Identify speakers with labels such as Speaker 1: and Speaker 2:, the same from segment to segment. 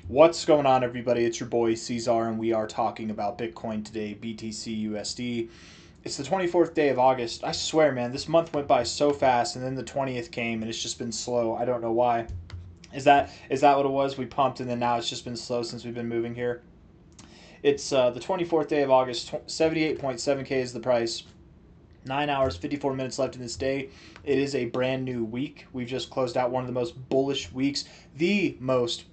Speaker 1: What's going on, everybody? It's your boy C-Zar, and we are talking about Bitcoin today, BTC USD. It's the 24th day of August. I swear, man, this month went by so fast, and then the 20th came, and it's just been slow. I don't know why. Is that what it was? We pumped, and then now it's just been slow since we've been moving here. It's the 24th day of August. 78.7K is the price. 9 hours, 54 minutes left in this day. It is a brand new week. We've just closed out one of the most bullish weeks, the most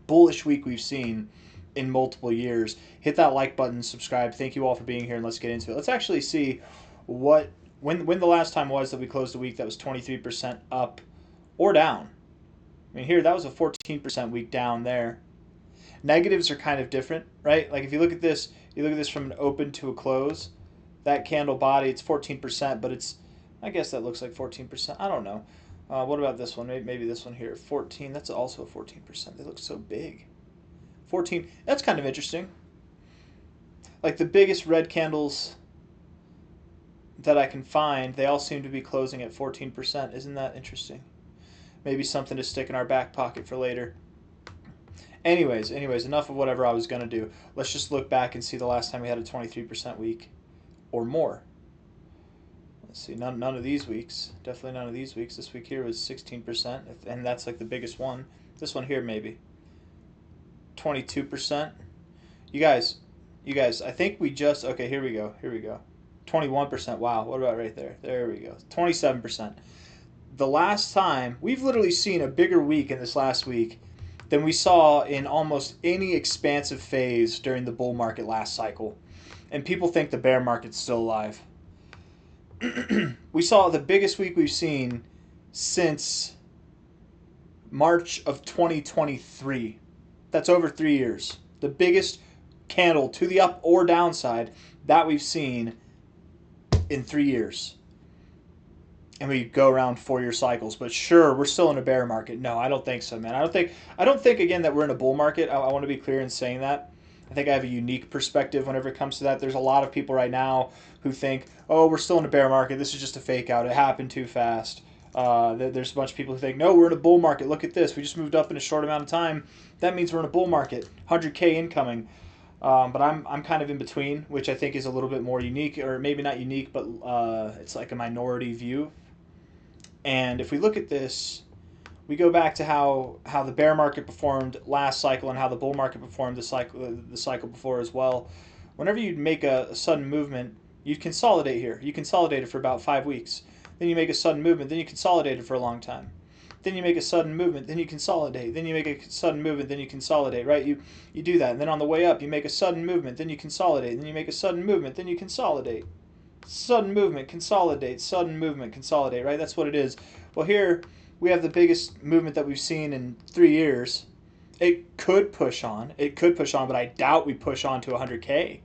Speaker 1: bullish week we've seen in multiple years. Hit that like button, subscribe. Thank you all for being here, and let's get into it. Let's actually see when the last time was that we closed a week that was 23% up or down. I mean, here that was a 14% week down there. Negatives are kind of different, right? Like if you look at this, from an open to a close. That candle body, it's 14%, but I guess that looks like 14%. I don't know. What about this one? Maybe this one here, 14. That's also 14%. They look so big. 14. That's kind of interesting. Like the biggest red candles that I can find, they all seem to be closing at 14%. Isn't that interesting? Maybe something to stick in our back pocket for later. Anyways, enough of whatever I was going to do. Let's just look back and see the last time we had a 23% week or more. Let's see, none of these weeks. Definitely none of these weeks. This week here was 16%, and that's like the biggest one. This one here maybe 22%. You guys, I think we just, okay, here we go. 21%. Wow, what about right there? There we go. 27%. The last time, we've literally seen a bigger week in this last week than we saw in almost any expansive phase during the bull market last cycle. And people think the bear market's still alive. We saw the biggest week we've seen since March of 2023. That's over 3 years. The biggest candle to the up or downside that we've seen in 3 years. And we go around 4-year cycles. But sure, we're still in a bear market. No, I don't think so, man. I don't think again that we're in a bull market. I want to be clear in saying that. I think I have a unique perspective whenever it comes to that. There's a lot of people right now who think, oh, we're still in a bear market. This is just a fake out. It happened too fast. There's a bunch of people who think, no, we're in a bull market. Look at this. We just moved up in a short amount of time. That means we're in a bull market. 100K incoming. But I'm kind of in between, which I think is a little bit more unique, or maybe not unique, but it's like a minority view. And if we look at this, we go back to how the bear market performed last cycle and how the bull market performed the cycle before as well. Whenever you make a sudden movement, you consolidate here. You consolidate it for about 5 weeks. Then you make a sudden movement. Then you consolidate it for a long time. Then you make a sudden movement. Then you consolidate. Then you make a sudden movement. Then you consolidate. Right? You do that. And then on the way up, you make a sudden movement. Then you consolidate. Then you make a sudden movement. Then you consolidate. Sudden movement, consolidate. Sudden movement, consolidate. Right? That's what it is. Well, here we have the biggest movement that we've seen in 3 years. It could push on, but I doubt we push on to 100K.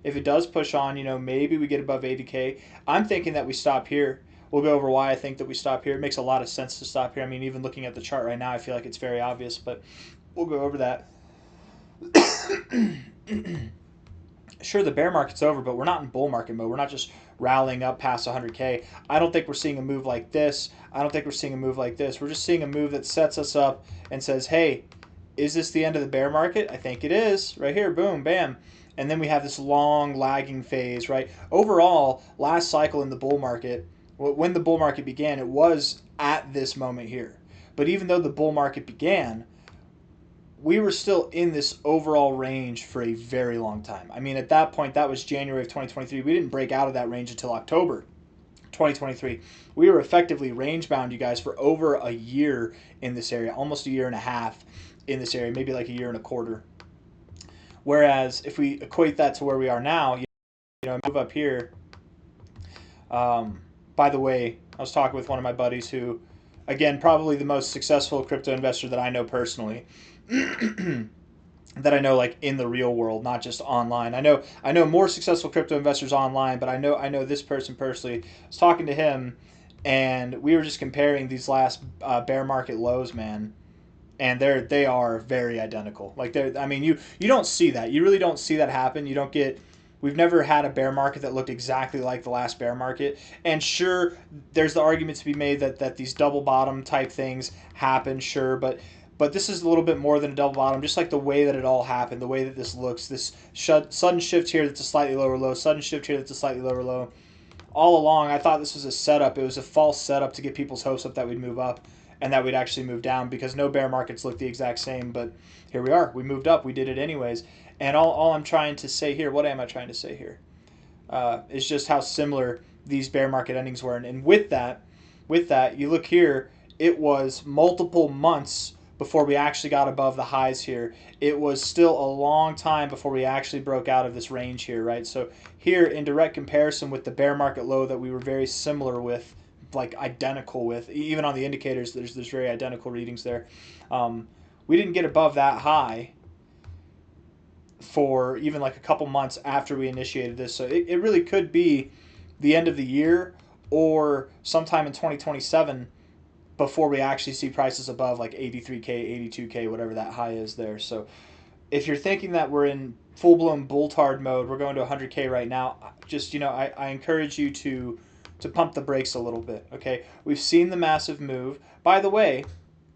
Speaker 1: If it does push on, maybe we get above 80K. I'm thinking that we stop here. We'll go over why I think that we stop here. It makes a lot of sense to stop here. I mean, even looking at the chart right now, I feel like it's very obvious, but we'll go over that. Sure, the bear market's over, but we're not in bull market mode. We're not just rallying up past 100K. I don't think we're seeing a move like this. I don't think we're seeing a move like this. We're just seeing a move that sets us up and says, hey, is this the end of the bear market? I think it is. Right here, boom, bam. And then we have this long lagging phase, right? Overall, last cycle in the bull market, when the bull market began, it was at this moment here. But even though the bull market began, we were still in this overall range for a very long time. I mean, at that point, that was January of 2023. We didn't break out of that range until October 2023. We were effectively range bound, you guys, for over a year in this area, almost a year and a half in this area, maybe like a year and a quarter. Whereas if we equate that to where we are now, move up here. By the way, I was talking with one of my buddies who, again, probably the most successful crypto investor that I know personally. That I know like in the real world, not just online. I know more successful crypto investors online, but I know this person personally. I was talking to him, and we were just comparing these last bear market lows, man, and they are very identical. Like I mean, you don't see that. You really don't see that happen. You don't get. We've never had a bear market that looked exactly like the last bear market. And sure, there's the argument to be made that these double bottom type things happen, sure, but but this is a little bit more than a double bottom, just like the way that it all happened, the way that this looks, this sudden shift here that's a slightly lower low, sudden shift here that's a slightly lower low. All along, I thought this was a setup. It was a false setup to get people's hopes up that we'd move up and that we'd actually move down, because no bear markets look the exact same. But here we are. We moved up. We did it anyways. And all I'm trying to say here, what am I trying to say here? Is just how similar these bear market endings were. And with that, you look here, it was multiple months before we actually got above the highs here. It was still a long time before we actually broke out of this range here, right? So here, in direct comparison with the bear market low that we were very similar with, like identical with, even on the indicators, there's very identical readings there. We didn't get above that high for even like a couple months after we initiated this. So it really could be the end of the year or sometime in 2027 before we actually see prices above like 83K, 82K, whatever that high is there. So if you're thinking that we're in full-blown bull-tard mode, we're going to 100K right now, just, I encourage you to pump the brakes a little bit, okay? We've seen the massive move. By the way,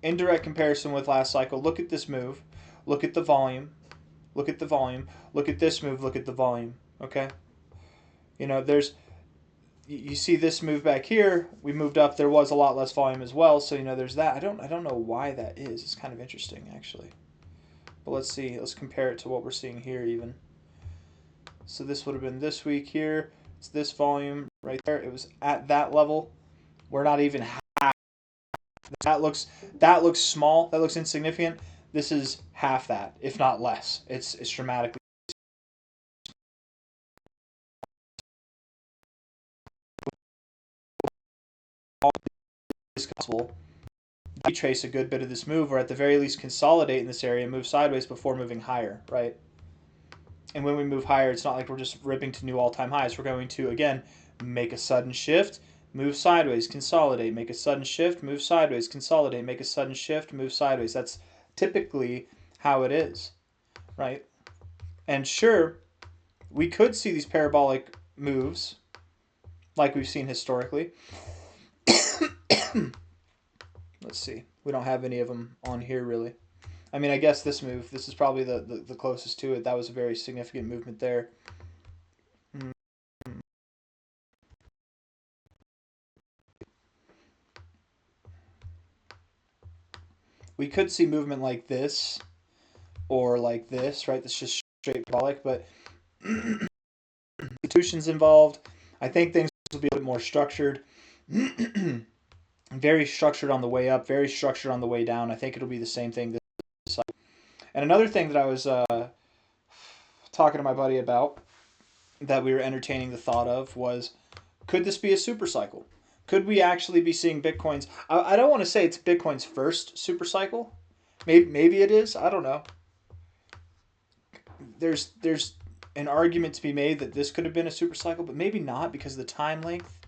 Speaker 1: in direct comparison with last cycle, look at this move. Look at the volume. Look at the volume. Look at this move. Look at the volume, okay? You see this move back here. We moved up. There was a lot less volume as well, so there's that. I don't know why that is. It's kind of interesting actually. But let's see. Let's compare it to what we're seeing here even. So this would have been this week here. It's this volume right there. It was at that level. We're not even half. That looks small. That looks insignificant. This is half that, if not less. It's dramatically possible. We trace a good bit of this move, or at the very least consolidate in this area and move sideways before moving higher, right? And when we move higher, it's not like we're just ripping to new all-time highs. We're going to, again, make a sudden shift, move sideways, consolidate, make a sudden shift, move sideways, consolidate, make a sudden shift, move sideways. That's typically how it is, right? And sure, we could see these parabolic moves like we've seen historically. Let's see. We don't have any of them on here really. I mean, I guess this move, this is probably the closest to it. That was a very significant movement there. We could see movement like this or like this, right? That's just straight parabolic, but institutions involved. I think things will be a bit more structured. Very structured on the way up, very structured on the way down. I think it'll be the same thing this cycle. And another thing that I was talking to my buddy about, that we were entertaining the thought of, was, could this be a super cycle? Could we actually be seeing Bitcoin's... I don't want to say it's Bitcoin's first super cycle. Maybe it is. I don't know. There's an argument to be made that this could have been a super cycle, but maybe not, because the time length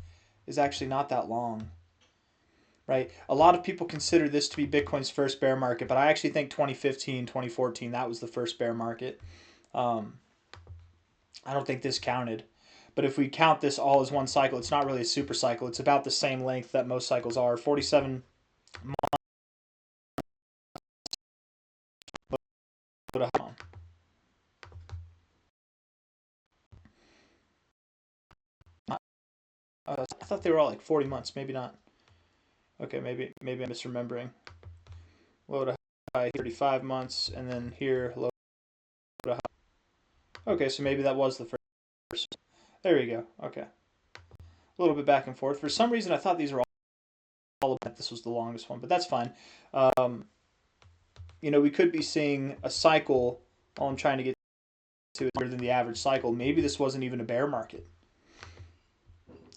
Speaker 1: is actually not that long. Right? A lot of people consider this to be Bitcoin's first bear market, but I actually think 2015, 2014, that was the first bear market. I don't think this counted. But if we count this all as one cycle, it's not really a super cycle. It's about the same length that most cycles are. 47 months. I thought they were all like 40 months. Maybe not. Okay, maybe I'm misremembering. Low to high, 35 months, and then here, low to high. Okay, so maybe that was the first. There you go. Okay. A little bit back and forth. For some reason, I thought these were all this was the longest one, but that's fine. We could be seeing a cycle. All I'm trying to get to is better than the average cycle. Maybe this wasn't even a bear market.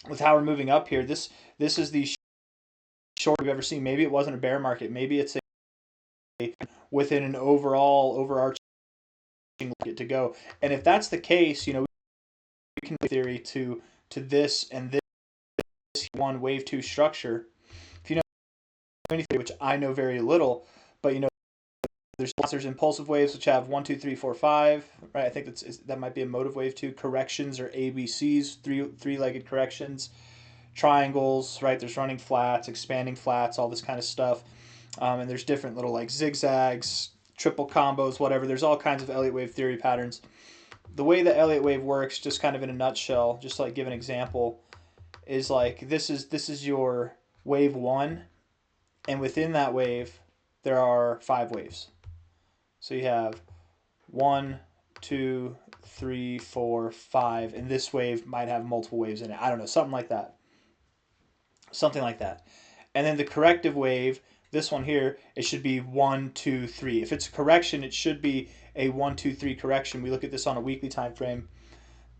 Speaker 1: With how we're moving up here, this is the short we've ever seen. Maybe it wasn't a bear market. Maybe it's within an overall overarching market to go. And if that's the case, we can theory to this and this one wave 2 structure. If you know anything, which I know very little, but there's impulsive waves which have 1, 2, 3, 4, 5, right? I think that might be a motive wave 2. Corrections or ABCs, three-legged corrections. Triangles, right? There's running flats, expanding flats, all this kind of stuff. And there's different little like zigzags, triple combos, whatever. There's all kinds of Elliott wave theory patterns. The way the Elliott wave works, just kind of in a nutshell, just to like give an example, is like this is your wave 1, and within that wave there are 5 waves. So you have 1, 2, 3, 4, 5, and this wave might have multiple waves in it. I don't know, something like that. Something like that. And then the corrective wave, this one here, it should be 1, 2, 3. If it's a correction, it should be a 1, 2, 3 correction. We look at this on a weekly time frame.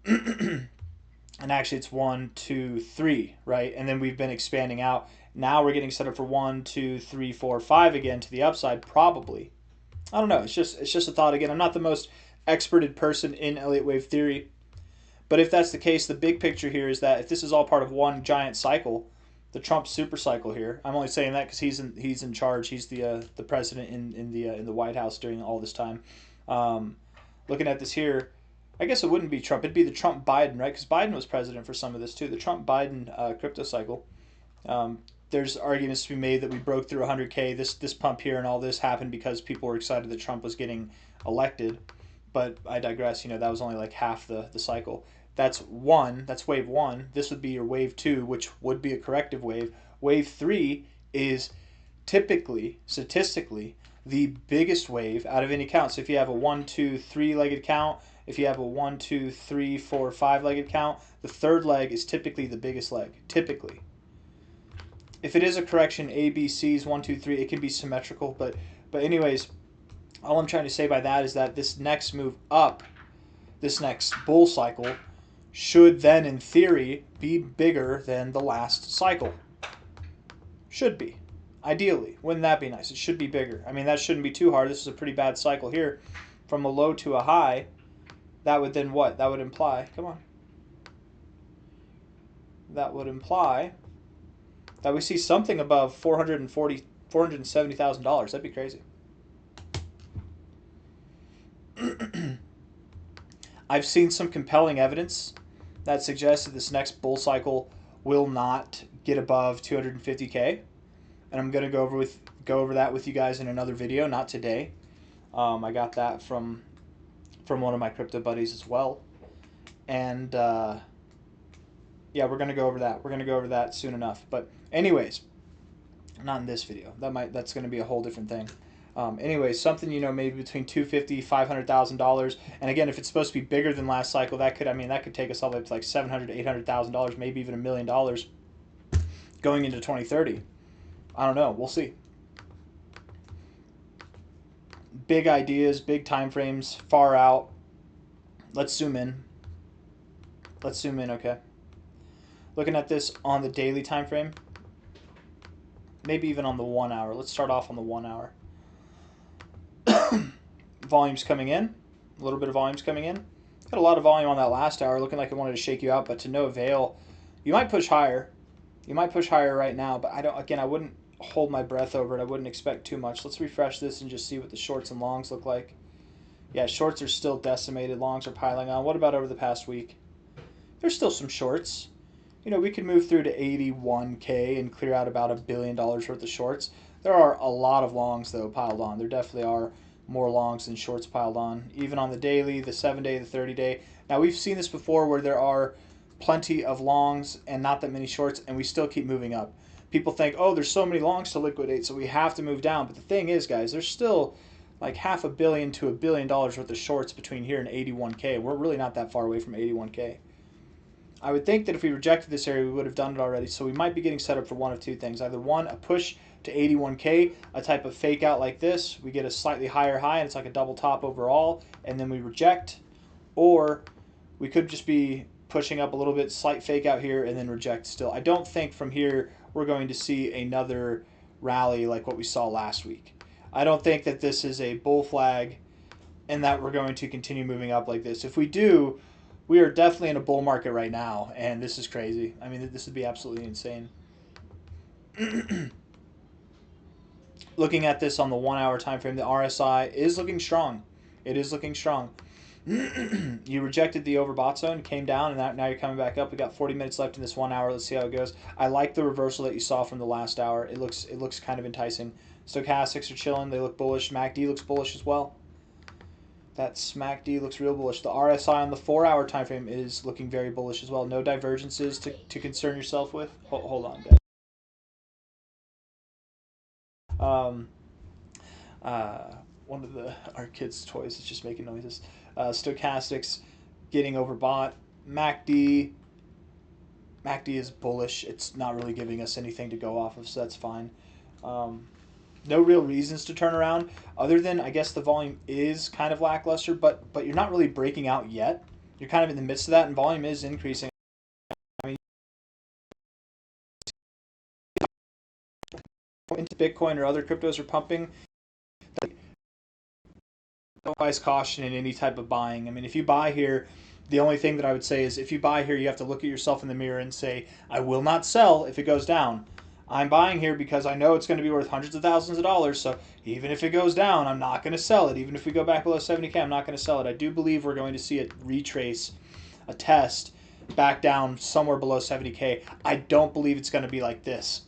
Speaker 1: And actually it's 1, 2, 3, right? And then we've been expanding out. Now we're getting set up for 1, 2, 3, 4, 5 again to the upside, probably. I don't know. It's just a thought. Again, I'm not the most experted person in Elliott wave theory, but if that's the case, the big picture here is that if this is all part of one giant cycle, the Trump super cycle here. I'm only saying that because he's in charge. He's the president in the White House during all this time. Looking at this here, I guess it wouldn't be Trump. It'd be the Trump Biden, right? Because Biden was president for some of this too. The Trump Biden crypto cycle. There's arguments to be made that we broke through 100K. This pump here and all this happened because people were excited that Trump was getting elected. But I digress. That was only like half the cycle. That's one. That's wave 1. This would be your wave 2, which would be a corrective wave. Wave 3 is typically, statistically, the biggest wave out of any count. So if you have a 1, 2, 3-legged count, if you have a 1, 2, 3, 4, 5-legged count, the third leg is typically the biggest leg. Typically. If it is a correction, A, B, C's 1, 2, 3, it can be symmetrical. But anyways, all I'm trying to say by that is that this next move up, this next bull cycle, should then, in theory, be bigger than the last cycle. Should be. Ideally. Wouldn't that be nice? It should be bigger. I mean, that shouldn't be too hard. This is a pretty bad cycle here. From a low to a high, that would then what? That would imply, come on. That would imply that we see something above $470,000. That'd be crazy. I've seen some compelling evidence that suggests that this next bull cycle will not get above 250K, and I'm going to go over that with you guys in another video, not today. I got that from one of my crypto buddies as well, and yeah, we're going to go over that. We're going to go over that soon enough. But anyways, not in this video. That's going to be a whole different thing. Anyways, something maybe between $250,000, $500,000, and again, if it's supposed to be bigger than last cycle, that could take us all the way up to like $700,000, $800,000, maybe even $1 million going into 2030. I don't know. We'll see. Big ideas, big time frames, far out. Let's zoom in. Okay. Looking at this on the daily time frame, maybe even on the 1 hour. Let's start off on the 1 hour. Volume's coming in. A little bit of volume's coming in. Got a lot of volume on that last hour, looking like it wanted to shake you out, but to no avail. You might push higher. You might push higher right now, but I wouldn't hold my breath over it. I wouldn't expect too much. Let's refresh this and just see what the shorts and longs look like. Yeah, shorts are still decimated. Longs are piling on. What about over the past week? There's still some shorts. We could move through to 81K and clear out about $1 billion worth of shorts. There are a lot of longs, though, piled on. There definitely are more longs than shorts piled on, even on the daily, the 7-day, the 30-day. Now, we've seen this before where there are plenty of longs and not that many shorts, and we still keep moving up. People think, oh, there's so many longs to liquidate, so we have to move down. But the thing is, guys, there's still like $500 million to $1 billion worth of shorts between here and 81K. We're really not that far away from 81K. I would think that if we rejected this area, we would have done it already. So we might be getting set up for one of two things. Either one, a push to 81K, a type of fake out like this. We get a slightly higher high, and it's like a double top overall, and then we reject. Or we could just be pushing up a little bit, slight fake out here, and then reject still. I don't think from here we're going to see another rally like what we saw last week. I don't think that this is a bull flag and that we're going to continue moving up like this. If we do, we are definitely in a bull market right now, and this is crazy. I mean, this would be absolutely insane. Looking at this on the 1 hour time frame, the RSI is looking strong. It is looking strong. You rejected the overbought zone, came down, and now you're coming back up. We got 40 minutes left in this 1 hour. Let's see how it goes. I like the reversal that you saw from the last hour. It looks kind of enticing. Stochastics are chilling. They look bullish. MACD looks bullish as well. That SMACD looks real bullish. The RSI on the 4-hour time frame is looking very bullish as well. No divergences to concern yourself with. Hold on, guys. One of our kids' toys is just making noises. Stochastics getting overbought. MACD is bullish. It's not really giving us anything to go off of, so that's fine. No real reasons to turn around other than, I guess, the volume is kind of lackluster, but you're not really breaking out yet. You're kind of in the midst of that, and volume is increasing. I mean, into Bitcoin or other cryptos are pumping. Don't advise caution in any type of buying. I mean, if you buy here, the only thing that I would say is if you buy here, you have to look at yourself in the mirror and say, I will not sell if it goes down. I'm buying here because I know it's going to be worth hundreds of thousands of dollars, so even if it goes down, I'm not going to sell it. Even if we go back below 70K, I'm not going to sell it. I do believe we're going to see it retrace, a test, back down somewhere below 70K. I don't believe it's going to be like this.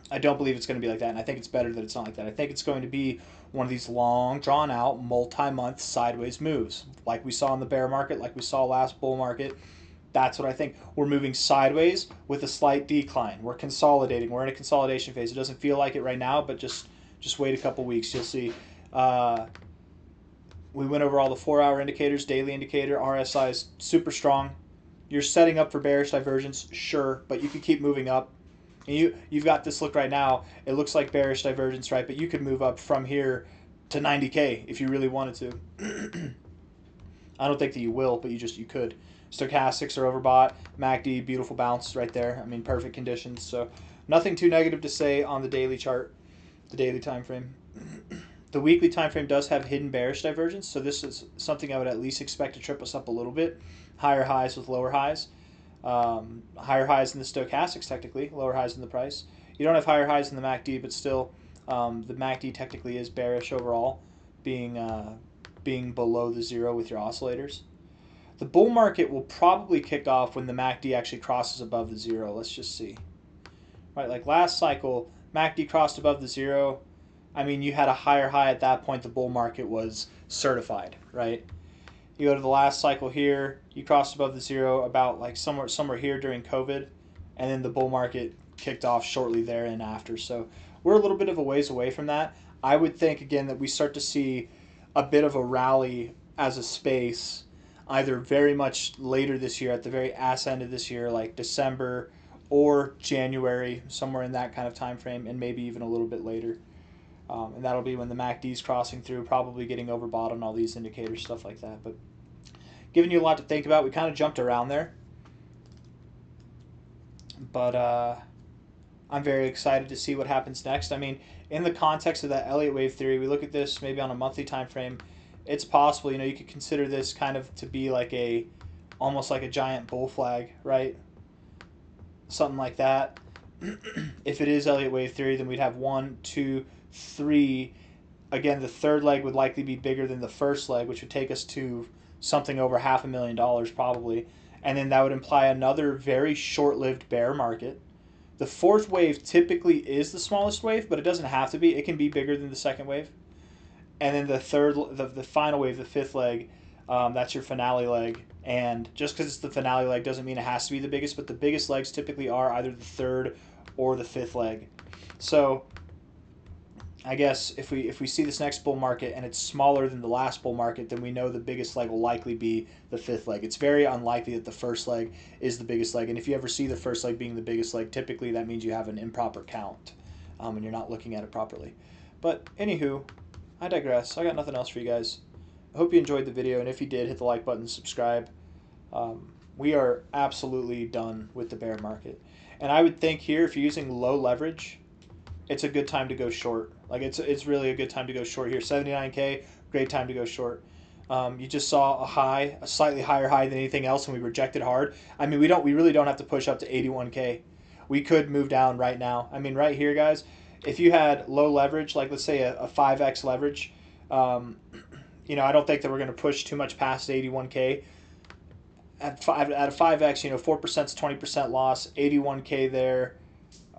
Speaker 1: I don't believe it's going to be like that, and I think it's better that it's not like that. I think it's going to be one of these long, drawn-out, multi-month sideways moves, like we saw in the bear market, like we saw last bull market. That's what I think. We're moving sideways with a slight decline. We're consolidating. We're in a consolidation phase. It doesn't feel like it right now, but just wait a couple weeks. You'll see. We went over all the 4-hour indicators, daily indicator, RSI is super strong. You're setting up for bearish divergence, sure, but you can keep moving up. And you've got this look right now. It looks like bearish divergence, right? But you could move up from here to 90K if you really wanted to. I don't think that you will, but you could. Stochastics are overbought. MACD, beautiful bounce right there. I mean, perfect conditions. So nothing too negative to say on the daily chart, the daily time frame. The weekly time frame does have hidden bearish divergence, so this is something I would at least expect to trip us up a little bit. Higher highs with lower highs. Higher highs in the stochastics, technically. Lower highs in the price. You don't have higher highs in the MACD, but still, the MACD technically is bearish overall, being below the zero with your oscillators. The bull market will probably kick off when the MACD actually crosses above the zero. Let's just see. Right, like last cycle, MACD crossed above the zero. I mean, you had a higher high at that point. The bull market was certified, right? You go to the last cycle here, you crossed above the zero about like somewhere here during COVID, and then the bull market kicked off shortly there and after. So we're a little bit of a ways away from that. I would think, again, that we start to see a bit of a rally as a space either very much later this year, at the very ass end of this year, like December or January, somewhere in that kind of time frame, and maybe even a little bit later. And that'll be when the MACD is crossing through, probably getting overbought on all these indicators, stuff like that. But giving you a lot to think about. We kind of jumped around there. But I'm very excited to see what happens next. I mean, in the context of that Elliott wave theory, we look at this maybe on a monthly time frame. It's possible, you could consider this kind of to be like almost like a giant bull flag, right? Something like that. If it is Elliott wave theory, then we'd have 1, 2, 3. Again, the third leg would likely be bigger than the first leg, which would take us to something over $500,000 probably. And then that would imply another very short-lived bear market. The fourth wave typically is the smallest wave, but it doesn't have to be. It can be bigger than the second wave. And then the final wave, the fifth leg, that's your finale leg. And just because it's the finale leg doesn't mean it has to be the biggest, but the biggest legs typically are either the third or the fifth leg. So I guess if we see this next bull market and it's smaller than the last bull market, then we know the biggest leg will likely be the fifth leg. It's very unlikely that the first leg is the biggest leg. And if you ever see the first leg being the biggest leg, typically that means you have an improper count and you're not looking at it properly. But anywho, I digress. I got nothing else for you guys. I hope you enjoyed the video, and if you did, hit the like button, subscribe. We are absolutely done with the bear market. And I would think here, if you're using low leverage, it's a good time to go short. Like it's really a good time to go short here. 79K, great time to go short. You just saw a slightly higher high than anything else, and we rejected hard. I mean, we really don't have to push up to 81K. We could move down right now. I mean, right here, guys, if you had low leverage, like let's say a 5x leverage, I don't think that we're going to push too much past 81K. At a 5x, 4% is 20% loss. 81K there.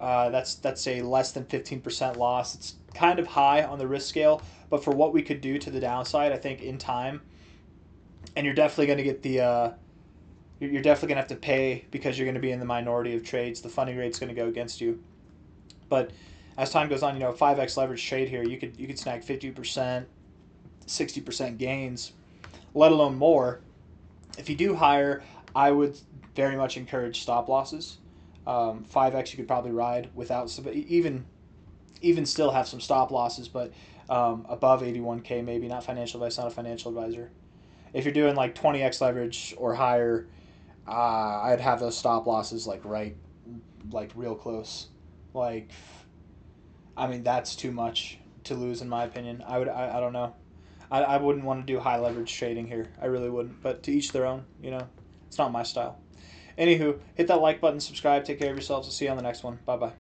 Speaker 1: That's a less than 15% loss. It's kind of high on the risk scale, but for what we could do to the downside, I think in time, and you're definitely going to get the you're definitely going to have to pay because you're going to be in the minority of trades. The funding rate's going to go against you. But as time goes on, 5x leverage trade here, you could snag 50%, 60% gains, let alone more. If you do higher, I would very much encourage stop losses. 5x you could probably ride without, even still have some stop losses, but above 81K maybe. Not financial advice, not a financial advisor. If you're doing like 20x leverage or higher, I'd have those stop losses like real close. Like, I mean, that's too much to lose in my opinion. I don't know. I wouldn't want to do high leverage trading here. I really wouldn't. But to each their own. It's not my style. Anywho, hit that like button, subscribe, take care of yourselves. I'll see you on the next one. Bye bye.